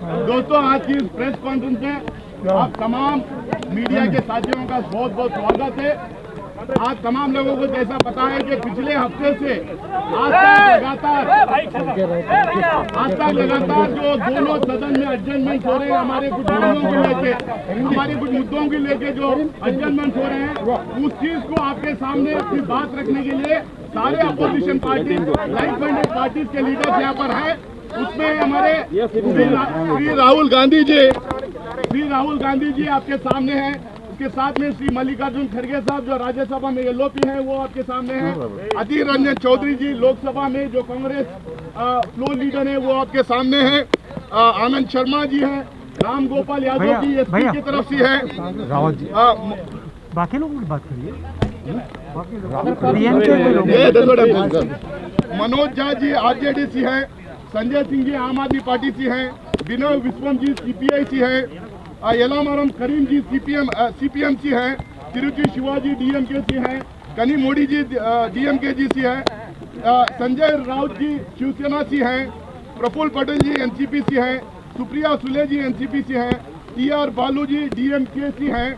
दोस्तों, आज की इस प्रेस कॉन्फ्रेंस में आप तमाम मीडिया के साथियों का बहुत बहुत स्वागत है। आज तमाम लोगों को जैसा पता है कि पिछले हफ्ते से आज तक लगातार जो दोनों सदन में एडजस्टमेंट हो रहे हैं, हमारे कुछ मुद्दों को लेके जो एडजस्टमेंट हो रहे हैं, उस चीज को आपके सामने अपनी बात रखने के लिए सारे opposition party, like minded parties के लीडर्स यहाँ पर है। उसमें हमारे श्री राहुल गांधी जी आपके सामने हैं। उसके साथ में श्री मल्लिकार्जुन खड़गे साहब जो राज्यसभा में एलओपी हैं, वो आपके सामने हैं। अधीर रंजन चौधरी जी लोकसभा में जो कांग्रेस फ्लोर लीडर है, वो आपके सामने हैं। आनंद शर्मा जी हैं। राम गोपाल यादव जी एसपी की तरफ से है। रावत जी बाकी लोगों की बात करिए। मनोज झा जी आरजेडी से हैं। संजय सिंह जी आम आदमी पार्टी से हैं। विनय विश्वम जी सीपीआई से हैं। यलामारम करीम जी सीपीएम से हैं। तिरुचि शिवाजी डीएमके से हैं। कनी मोदी जी डीएमके जी से हैं। संजय राउत जी शिवसेना से हैं। प्रफुल्ल पटेल जी एनसीपी से हैं। सुप्रिया सुले जी एनसीपी से हैं। टीआर बालू जी डीएमके से हैं।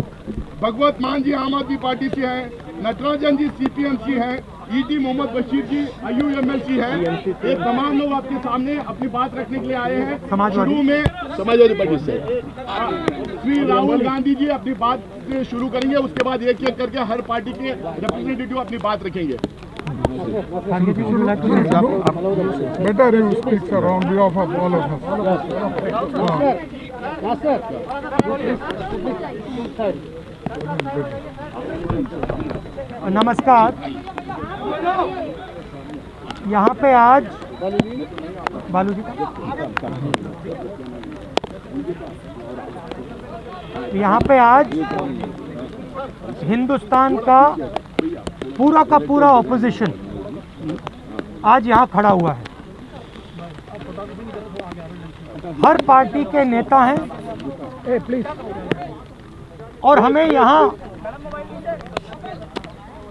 भगवत मान जी आम आदमी पार्टी से हैं। नटराजन जी सीपीएम से हैं। ईटी मोहम्मद बशीर जी आईयूएमएल है। ये तमाम लोग आपके सामने अपनी बात रखने के लिए आए हैं। शुरू में समाजवादी पार्टी से श्री राहुल गांधी जी अपनी बात से शुरू करेंगे। उसके बाद एक एक करके हर पार्टी के रिप्रेजेंटेटिव अपनी बात रखेंगे। Better you speak sir on behalf of all of us. नमस्कार। यहाँ पे आज बालू जी यहाँ पे आज हिंदुस्तान का पूरा ऑपोजिशन आज यहाँ खड़ा हुआ है। हर पार्टी के नेता हैं प्लीज, और हमें यहाँ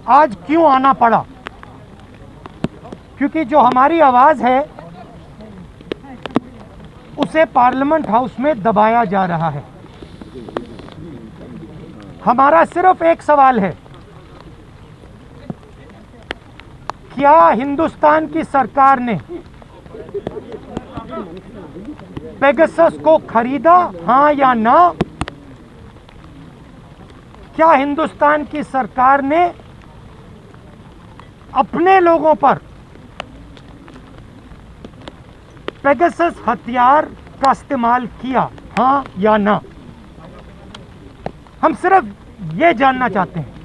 आज क्यों आना पड़ा? क्योंकि जो हमारी आवाज है उसे पार्लियामेंट हाउस में दबाया जा रहा है। हमारा सिर्फ एक सवाल है, क्या हिंदुस्तान की सरकार ने पेगासस को खरीदा, हां या ना? क्या हिंदुस्तान की सरकार ने अपने लोगों पर पेगासस हथियार का इस्तेमाल किया, हां या ना? हम सिर्फ ये जानना चाहते हैं।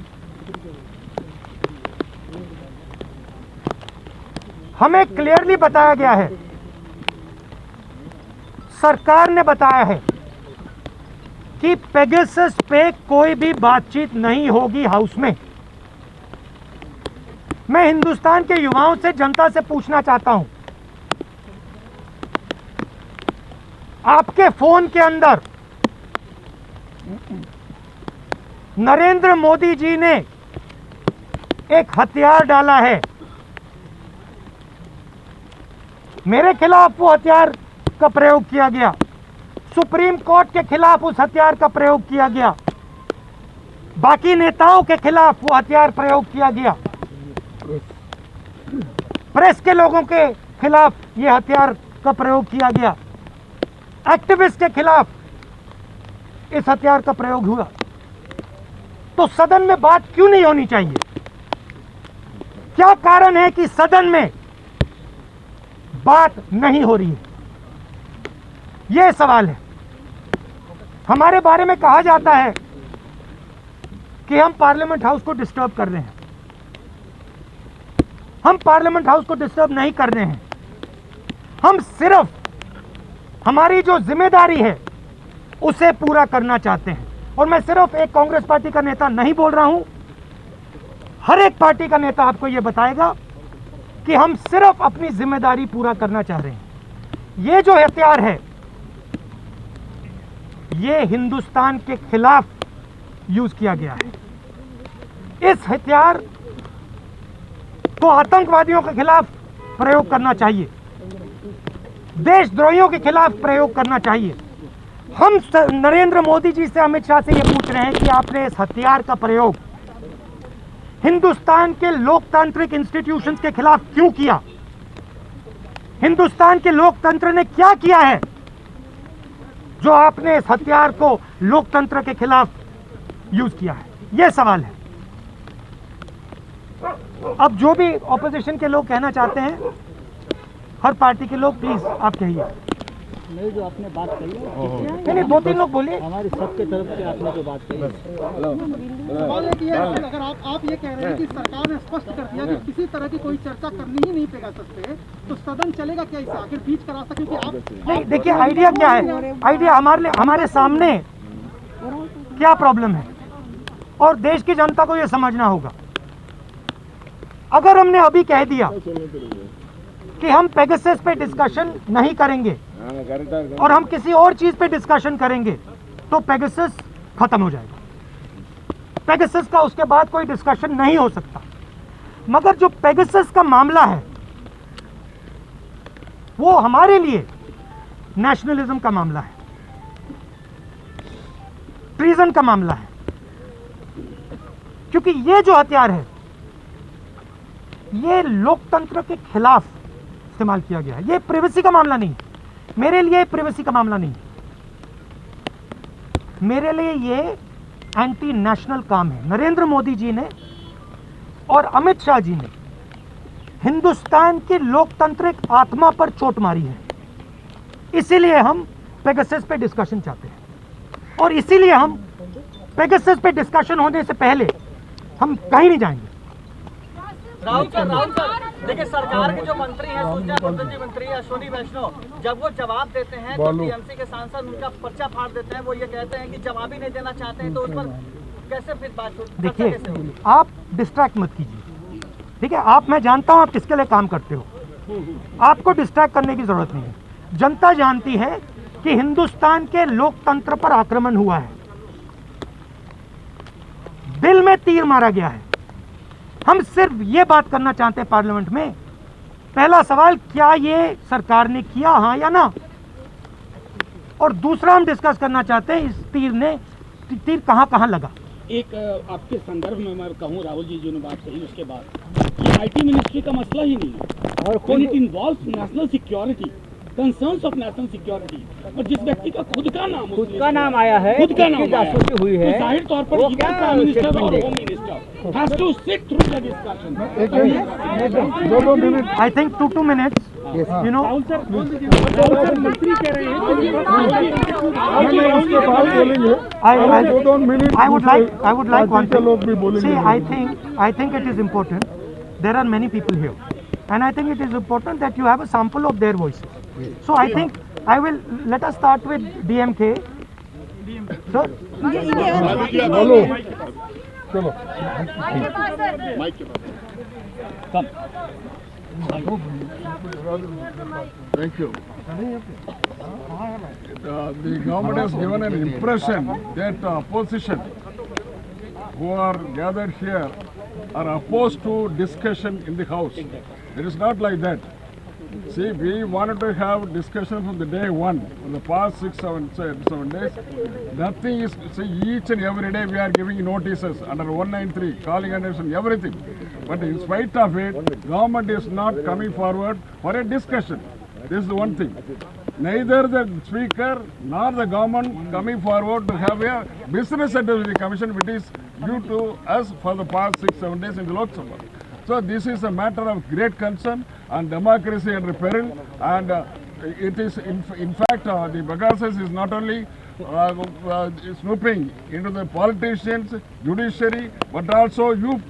हमें क्लियरली बताया गया है, सरकार ने बताया है कि पेगासस पे कोई भी बातचीत नहीं होगी हाउस में। मैं हिंदुस्तान के युवाओं से, जनता से पूछना चाहता हूं, आपके फोन के अंदर नरेंद्र मोदी जी ने एक हथियार डाला है। मेरे खिलाफ वो हथियार का प्रयोग किया गया, सुप्रीम कोर्ट के खिलाफ उस हथियार का प्रयोग किया गया, बाकी नेताओं के खिलाफ वो हथियार प्रयोग किया गया, प्रेस के लोगों के खिलाफ ये हथियार का प्रयोग किया गया, एक्टिविस्ट के खिलाफ इस हथियार का प्रयोग हुआ। तो सदन में बात क्यों नहीं होनी चाहिए? क्या कारण है कि सदन में बात नहीं हो रही है? यह सवाल है। हमारे बारे में कहा जाता है कि हम पार्लियामेंट हाउस को डिस्टर्ब कर रहे हैं। हम पार्लियामेंट हाउस को डिस्टर्ब नहीं कर रहे हैं। हम सिर्फ हमारी जो जिम्मेदारी है उसे पूरा करना चाहते हैं। और मैं सिर्फ एक कांग्रेस पार्टी का नेता नहीं बोल रहा हूं, हर एक पार्टी का नेता आपको यह बताएगा कि हम सिर्फ अपनी जिम्मेदारी पूरा करना चाह रहे हैं। ये जो हथियार है, ये हिंदुस्तान के खिलाफ यूज किया गया है। इस हथियार को आतंकवादियों के खिलाफ प्रयोग करना चाहिए। देशद्रोहियों के खिलाफ प्रयोग करना चाहिए। हम नरेंद्र मोदी जी से, अमित शाह से ये पूछ रहे हैं कि आपने इस हथियार का प्रयोग हिंदुस्तान के लोकतांत्रिक इंस्टीट्यूशंस के खिलाफ क्यों किया? हिंदुस्तान के लोकतंत्र ने क्या किया है जो आपने इस हथियार को लोकतंत्र के खिलाफ यूज किया है? यह सवाल है। अब जो भी ऑपोजिशन के लोग कहना चाहते हैं, हर पार्टी के लोग, प्लीज आप कहिए। नहीं, जो आपने बात कही है, नहीं, 2-3 लोग बोलिए। हमारी सबके तरफ से आपने जो बात कही है, सवाल है कि अगर आप ये कह रहे हैं कि सरकार ने स्पष्ट कर दिया कि किसी तरह की कोई चर्चा करनी ही नहीं पेगासस पे, तो सदन चलेगा क्या इसे आखिर बीच का रास्ता? क्योंकि आप नहीं, देखिए आइडिया क्या है, आइडिया हमारे सामने क्या प्रॉब्लम है और देश की जनता को यह समझना होगा। अगर हमने अभी कह दिया कि हम पेगासस पे डिस्कशन नहीं करेंगे और हम किसी और चीज पे डिस्कशन करेंगे, तो पेगासस खत्म हो जाएगा। पेगासस का उसके बाद कोई डिस्कशन नहीं हो सकता। मगर जो पेगासस का मामला है वो हमारे लिए नेशनलिज्म का मामला है, ट्रीजन का मामला है, क्योंकि ये जो हथियार है ये लोकतंत्र के खिलाफ इस्तेमाल किया गया है। ये प्राइवेसी का मामला नहीं, मेरे लिए प्राइवेसी का मामला नहीं, मेरे लिए ये एंटी नेशनल काम है। नरेंद्र मोदी जी ने और अमित शाह जी ने हिंदुस्तान की लोकतांत्रिक आत्मा पर चोट मारी है। इसीलिए हम पेगासस पे डिस्कशन चाहते हैं और इसीलिए हम पेगासस पे डिस्कशन होने से पहले हम कहीं नहीं जाएंगे। राहुल सर, देखिए सरकार के जो मंत्री हैं, सूचना प्रौद्योगिकी मंत्री अश्विनी वैष्णव, जब वो जवाब देते हैं तो टीएमसी के सांसद उनका पर्चा फाड़ देते हैं। वो ये कहते हैं कि जवाब ही नहीं देना चाहते हैं, तो उस पर कैसे फिर बात होती? देखिए, आप डिस्ट्रैक्ट मत कीजिए, ठीक है? आप, मैं जानता हूं आप किसके लिए काम करते हो, आपको डिस्ट्रैक्ट करने की जरूरत नहीं है। जनता जानती है कि हिंदुस्तान के लोकतंत्र पर आक्रमण हुआ है, दिल में तीर मारा गया है। हम सिर्फ ये बात करना चाहते हैं पार्लियामेंट में, पहला सवाल, क्या ये सरकार ने किया, हाँ या ना? और दूसरा हम डिस्कस करना चाहते हैं इस तीर कहां कहां लगा। एक आपके संदर्भ में मैं कहूँ, राहुल जी जो ने बात कही उसके बाद, ये आईटी मिनिस्ट्री का मसला ही नहीं है और when it involves national security, concerns of national security, और जिस व्यक्ति का खुद का नाम आया है, खुद का नाम जासूसी हुई है, तो जाहिर तौर पर प्राइम मिनिस्टर और home minister has to sit through the discussion. I think 2 minutes, you know. मंत्री कह रहे I would like one thing. See, I think it is important. There are many people here, and I think it is important that you have a sample of their voices. So I think let us start with DMK. Sir? Thank you. The government has given an impression that opposition who are gathered here are opposed to discussion in the House. It is not like that. See, we wanted to have discussion from the day one, for the past 6-7 days. Nothing is, see, each and every day we are giving notices under 193, calling attention, everything. But in spite of it, government is not coming forward for a discussion. This is the one thing. Neither the speaker nor the government coming forward to have a business advisory commission which is due to us for the past 6-7 days in the Lok Sabha. So this is a matter of great concern and democracy under peril, and it is in fact the Pegasus is not only snooping into the politicians, judiciary, but also you,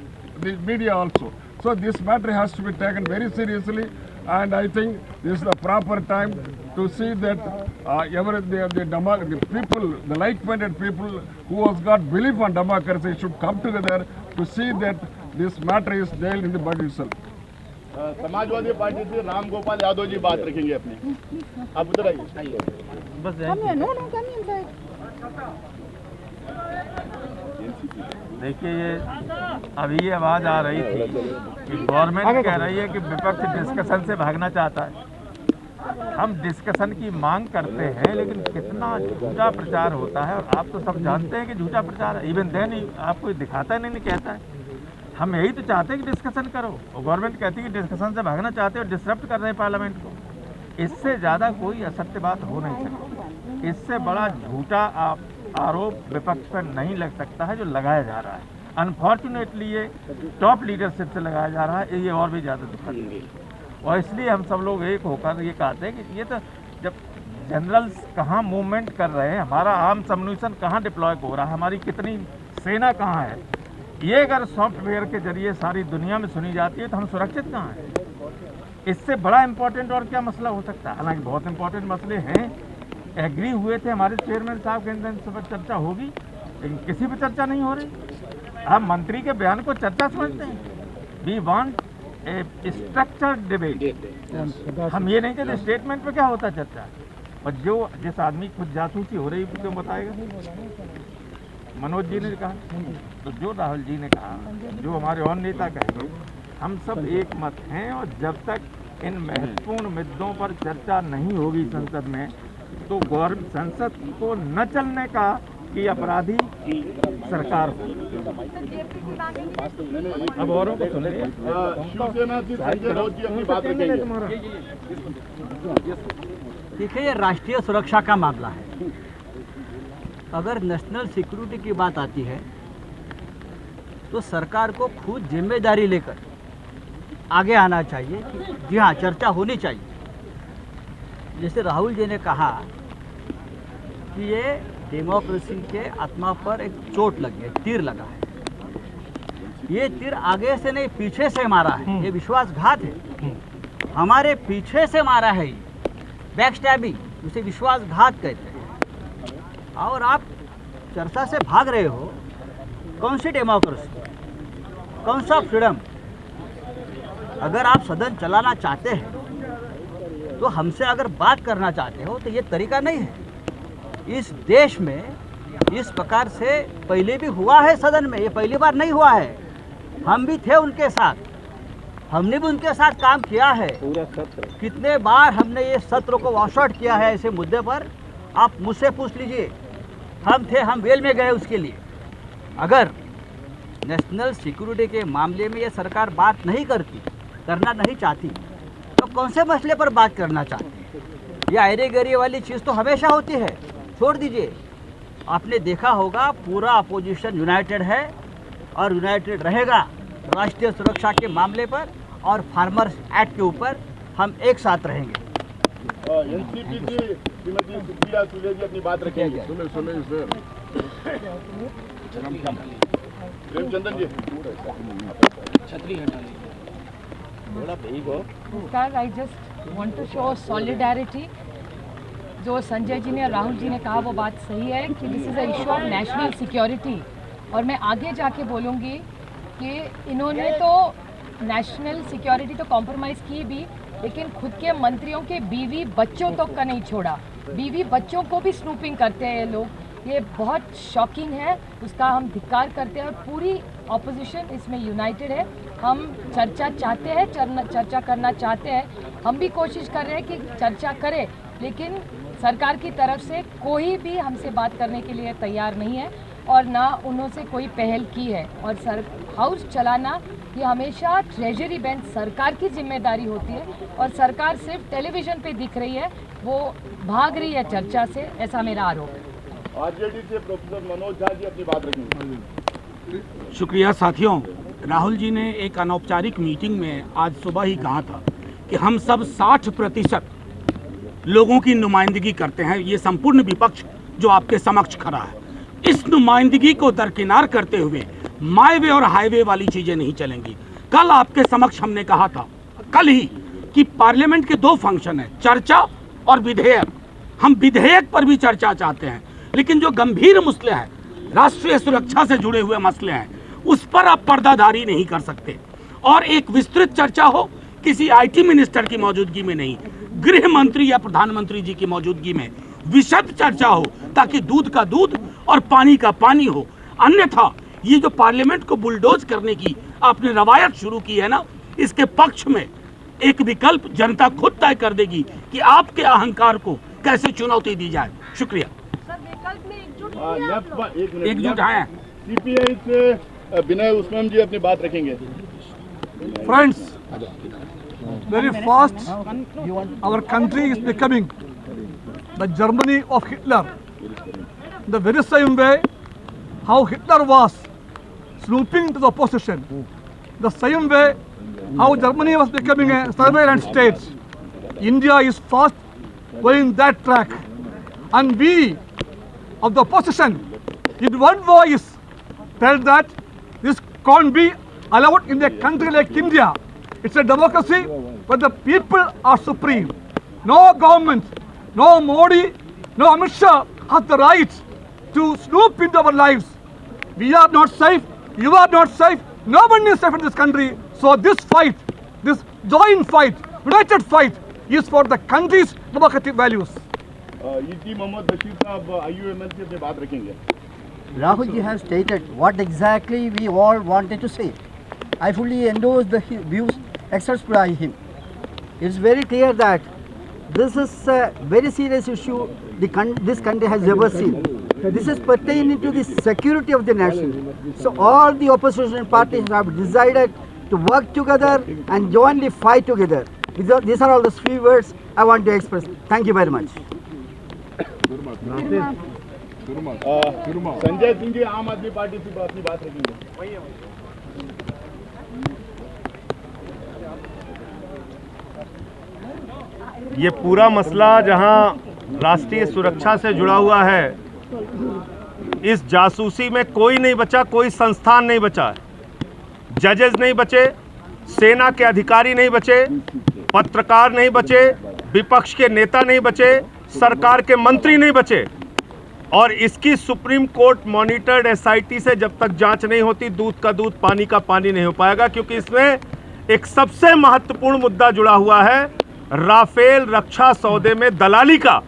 the media also. So this matter has to be taken very seriously, and I think this is the proper time to see that the people, the like-minded people who has got belief on democracy should come together to see that this matter is dealt in the budget itself. Samajwadi party से राम गोपाल यादव जी बात रखेंगे अपनी, आप उधर आइए। देखिए, ये अभी ये आवाज़ आ रही थी कि गवर्नमेंट कह रही है कि विपक्ष डिस्कशन से भागना चाहता है। हम डिस्कशन की मांग करते हैं, लेकिन कितना झूठा प्रचार होता है, और आप तो सब जानते हैं कि झूठा प्रचार है। इवन देन आपको दिखाता नहीं कहता है। हम यही तो चाहते हैं कि डिस्कशन करो, और गवर्नमेंट कहती है कि डिस्कशन से भागना चाहते हो, डिसरप्ट कर रहे हैं पार्लियामेंट को। इससे ज़्यादा कोई असत्य बात हो नहीं सकती। इससे बड़ा झूठा आरोप विपक्ष पर नहीं लग सकता है जो लगाया जा रहा है। अनफॉर्चुनेटली ये टॉप लीडरशिप से लगाया जा रहा है, ये और भी ज़्यादा दुखद है। और इसलिए हम सब लोग एक होकर ये कहते हैं कि ये तो जब जनरल्स कहाँ मूवमेंट कर रहे हैं, हमारा आर्म्स अम्यूनिशन कहाँ डिप्लॉय हो रहा है, हमारी कितनी सेना कहाँ है, ये अगर सॉफ्टवेयर के जरिए सारी दुनिया में सुनी जाती है तो हम सुरक्षित कहाँ हैं। इससे बड़ा इम्पोर्टेंट और क्या मसला हो सकता है। हालांकि बहुत इंपॉर्टेंट मसले हैं, एग्री हुए थे हमारे चेयरमैन साहब के अंदर, सब पर चर्चा होगी, लेकिन किसी पर चर्चा नहीं हो रही। आप मंत्री के बयान को चर्चा समझते हैं। We want a structured debate. हम ये नहीं कहते स्टेटमेंट पे क्या होता है चर्चा। और जो जिस आदमी की खुद जासूसी हो रही क्यों बताएगा। मनोज जी ने कहा, तो जो राहुल जी ने कहा, जो हमारे और नेता कहेंगे, हम सब एक मत हैं। और जब तक इन महत्वपूर्ण मुद्दों पर चर्चा नहीं होगी संसद में, तो संसद को न चलने का कि अपराधी सरकार हो। अब औरों को सुनिए। शिवसेना से संजय राउत जी अपनी बात रखेंगे। देखिए, ये राष्ट्रीय सुरक्षा का मामला है। अगर नेशनल सिक्योरिटी की बात आती है तो सरकार को खुद जिम्मेदारी लेकर आगे आना चाहिए। जी हाँ, चर्चा होनी चाहिए। जैसे राहुल जी ने कहा कि ये डेमोक्रेसी के आत्मा पर एक चोट लगी है, तीर लगा है। ये तीर आगे से नहीं, पीछे से मारा है। ये विश्वासघात है, हमारे पीछे से मारा है। ये बैक स्टैबिंग, उसे विश्वासघात कहते हैं। और आप चर्चा से भाग रहे हो। कौन सी डेमोक्रेसी, कौन सा फ्रीडम? अगर आप सदन चलाना चाहते हैं तो हमसे अगर बात करना चाहते हो तो ये तरीका नहीं है। इस देश में इस प्रकार से पहले भी हुआ है सदन में, ये पहली बार नहीं हुआ है। हम भी थे उनके साथ, हमने भी उनके साथ काम किया है। कितने बार हमने ये सत्र को वॉश आउट किया है ऐसे मुद्दे पर, आप मुझसे पूछ लीजिए। हम थे, हम वेल में गए उसके लिए। अगर नेशनल सिक्योरिटी के मामले में ये सरकार बात नहीं करती, करना नहीं चाहती, तो कौन से मसले पर बात करना चाहती? ये आयरे गरी वाली चीज़ तो हमेशा होती है, छोड़ दीजिए। आपने देखा होगा पूरा अपोजिशन यूनाइटेड है और यूनाइटेड रहेगा राष्ट्रीय सुरक्षा के मामले पर, और फार्मर्स एक्ट के ऊपर हम एक साथ रहेंगे। एनसीपी से श्रीमती सुप्रिया सुले जी अपनी बात रखेंगे। प्रेमचंदन जी, छतरी हटा ली। नमस्कार, I just want to show solidarity. जो संजय जी ने और राहुल जी ने कहा वो बात सही है कि this is a issue of national security. और मैं आगे जाके बोलूँगी कि इन्होंने तो नेशनल सिक्योरिटी तो कॉम्प्रोमाइज़ की भी, लेकिन खुद के मंत्रियों के बीवी बच्चों तक का नहीं छोड़ा। बीवी बच्चों को भी स्नूपिंग करते हैं ये लोग। ये बहुत शॉकिंग है, उसका हम धिक्कार करते हैं। और पूरी ऑपोजिशन इसमें यूनाइटेड है। हम चर्चा चाहते हैं, चर्चा करना चाहते हैं। हम भी कोशिश कर रहे हैं कि चर्चा करें, लेकिन सरकार की तरफ से कोई भी हमसे बात करने के लिए तैयार नहीं है और ना उन्होंने कोई पहल की है। और हाउस चलाना ये हमेशा ट्रेजरी बेंच सरकार की जिम्मेदारी होती है, और सरकार सिर्फ टेलीविज़न पे दिख रही है, वो भाग रही है चर्चा से, ऐसा मेरा आरोप है। आरजेडी से प्रोफेसर मनोज झा जी अपनी बात रखेंगे। शुक्रिया साथियों। राहुल जी ने एक अनौपचारिक मीटिंग में आज सुबह ही कहा था कि हम सब 60% लोगों की नुमाइंदगी करते हैं। ये संपूर्ण विपक्ष जो आपके समक्ष खड़ा है, इस नुमाइंदगी को दरकिनार करते हुए माई वे और हाईवे वाली चीजें नहीं चलेंगी। कल आपके समक्ष हमने कहा था, कल ही, कि पार्लियामेंट के 2 फंक्शन है, चर्चा और विधेयक। हम विधेयक पर भी चर्चा चाहते हैं, लेकिन जो गंभीर मसले हैं, राष्ट्रीय सुरक्षा से जुड़े हुए मसले हैं, उस पर आप पर्दादारी नहीं कर सकते। और एक विस्तृत चर्चा हो, किसी आईटी मिनिस्टर की मौजूदगी में नहीं, गृह मंत्री या प्रधानमंत्री जी की मौजूदगी में विशद चर्चा हो, ताकि दूध का दूध और पानी का पानी हो। अन्यथा ये जो पार्लियामेंट को बुलडोज करने की आपने रवायत शुरू की है ना, इसके पक्ष में एक विकल्प जनता खुद तय कर देगी कि आपके अहंकार को कैसे चुनौती दी जाए। शुक्रिया। एकजुट हैं। सीपीआई से विनय उस्मान जी अपनी बात रखेंगे। Friends, very fast our country is becoming the Germany of Hitler. The very same way how Hitler was snooping to the opposition, the same way how Germany was becoming a surveillance state. India is fast going that track, and we of the opposition in one voice tell that this can't be allowed in a country like India. It's a democracy where the people are supreme. No government, no Modi, no Amit Shah has the right to snoop into our lives. We are not safe, you are not safe, no one is safe in this country. So this fight, this joint fight, united fight is for the country's democratic values. E.T. Mohammad Bashir साहब IUML से अपनी बात रखेंगे। Rahul ji has stated what exactly we all wanted to say. I fully endorse the views expressed by him. It's very clear that this is a very serious issue this country has ever seen. This is pertaining to the security of the nation. So all the opposition parties have decided to work together and jointly fight together. These are all the few words I want to express. Thank you very much. Sanjay Singh ji आम आदमी party से अपनी बात रखेंगे। ये पूरा मसला जहां राष्ट्रीय सुरक्षा से जुड़ा हुआ है, इस जासूसी में कोई नहीं बचा, कोई संस्थान नहीं बचा, जजेस नहीं बचे, सेना के अधिकारी नहीं बचे, पत्रकार नहीं बचे, विपक्ष के नेता नहीं बचे, सरकार के मंत्री नहीं बचे। और इसकी सुप्रीम कोर्ट मॉनिटर्ड एसआईटी से जब तक जांच नहीं होती, दूध का दूध पानी का पानी नहीं हो पाएगा, क्योंकि इसमें एक सबसे महत्वपूर्ण मुद्दा जुड़ा हुआ है, राफेल रक्षा सौदे में दलाली का।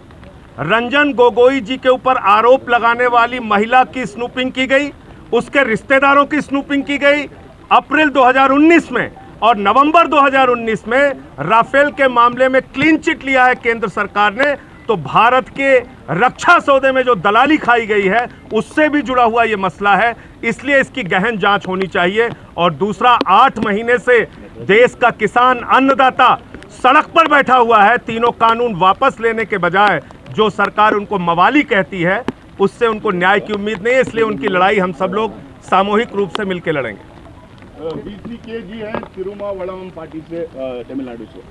रंजन गोगोई जी के ऊपर आरोप लगाने वाली महिला की स्नूपिंग की गई, उसके रिश्तेदारों की स्नूपिंग की गई अप्रैल 2019 में, और नवंबर 2019 में राफेल के मामले में क्लीन चिट लिया है केंद्र सरकार ने। तो भारत के रक्षा सौदे में जो दलाली खाई गई है उससे भी जुड़ा हुआ ये मसला है, इसलिए इसकी गहन जांच होनी चाहिए। और दूसरा, 8 महीने से देश का किसान अन्नदाता सड़क पर बैठा हुआ है, तीनों कानून वापस लेने के बजाय जो सरकार उनको मवाली कहती है उससे उनको न्याय की उम्मीद नहीं है, इसलिए उनकी लड़ाई हम सब लोग सामूहिक रूप से मिलकर लड़ेंगे। BCK जी हैं तिरुमावलम पार्टी से तमिलनाडु से।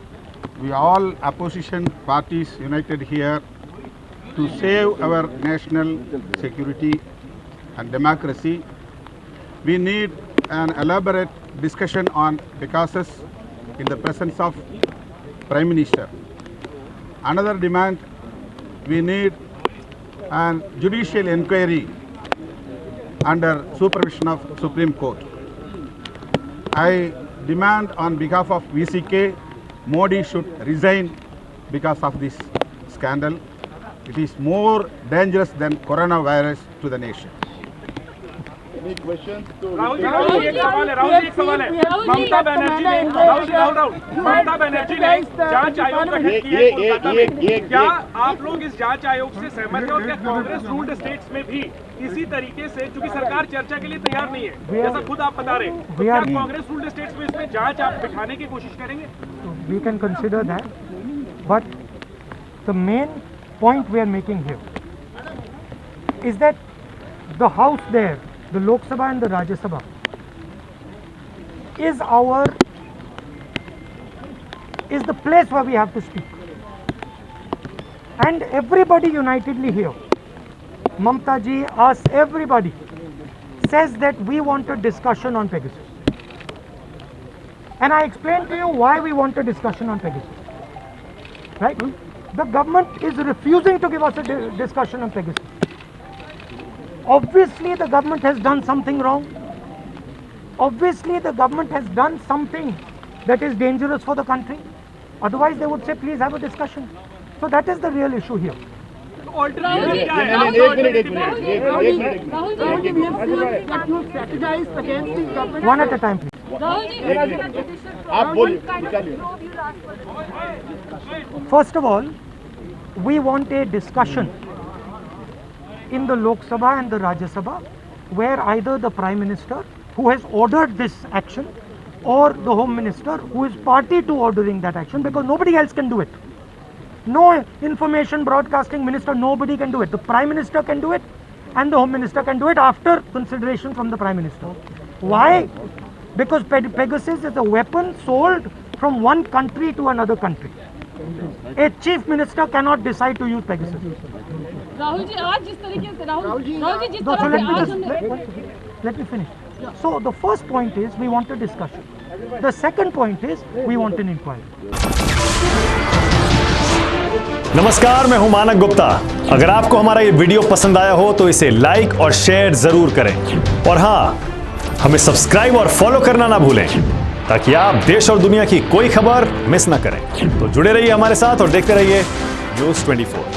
We all opposition parties united here to save our national security and democracy. We need an elaborate discussion on the causes in the presence of Prime Minister. Another demand, we need an judicial inquiry under supervision of Supreme Court. I demand on behalf of VCK, Modi should resign because of this scandal. It is more dangerous than coronavirus to the nation. Any questions to Rahul ji एक सवाल है। ममता बनर्जी ने जांच आयोग गठित किया है कोलकाता में। क्या आप लोग इस जांच आयोग से सहमत हैं? और क्या कांग्रेस रूल्ड स्टेट्स में भी इसी तरीके से, क्योंकि सरकार चर्चा के लिए तैयार नहीं है, जैसा खुद आप बता रहे हैं, तो क्या कांग्रेस रूल्ड स्टेट्स में इसमें जांच आप बिठाने की कोशिश करेंगे? We can consider that, but the main point we are making here is that the house there, the Lok Sabha and the Rajya Sabha, is the place where we have to speak, and everybody unitedly here, Mamta ji, us, everybody says that we want a discussion on Pegasus. And I explained to you why we want a discussion on Pegasus. Right? The government is refusing to give us a discussion on Pegasus. Obviously, the government has done something wrong. Obviously, the government has done something that is dangerous for the country. Otherwise, they would say, please have a discussion. So that is the real issue here. एक minute One at a time, please. आप बोलिए, निकालिए। First of all, we want a discussion in the Lok Sabha and the Rajya Sabha where either the Prime Minister, who has ordered this action, or the Home Minister, who is party to ordering that action, because nobody else can do it. No information broadcasting minister, nobody can do it. The Prime Minister can do it and the Home Minister can do it after consideration from the Prime Minister. Why? Because Pegasus is a weapon sold from one country to another country. A chief minister cannot decide to use Pegasus. Rahul ji आज जिस तरीके से राहुल जी जिस So तरह let से me आज just हमने let me finish. So the first point is we want a discussion. The second point is we want an inquiry. नमस्कार, मैं हूं मानक गुप्ता। अगर आपको हमारा ये वीडियो पसंद आया हो तो इसे लाइक और शेयर जरूर करें और हाँ, हमें सब्सक्राइब और फॉलो करना ना भूलें ताकि आप देश और दुनिया की कोई खबर मिस ना करें। तो जुड़े रहिए हमारे साथ और देखते रहिए न्यूज़ 24।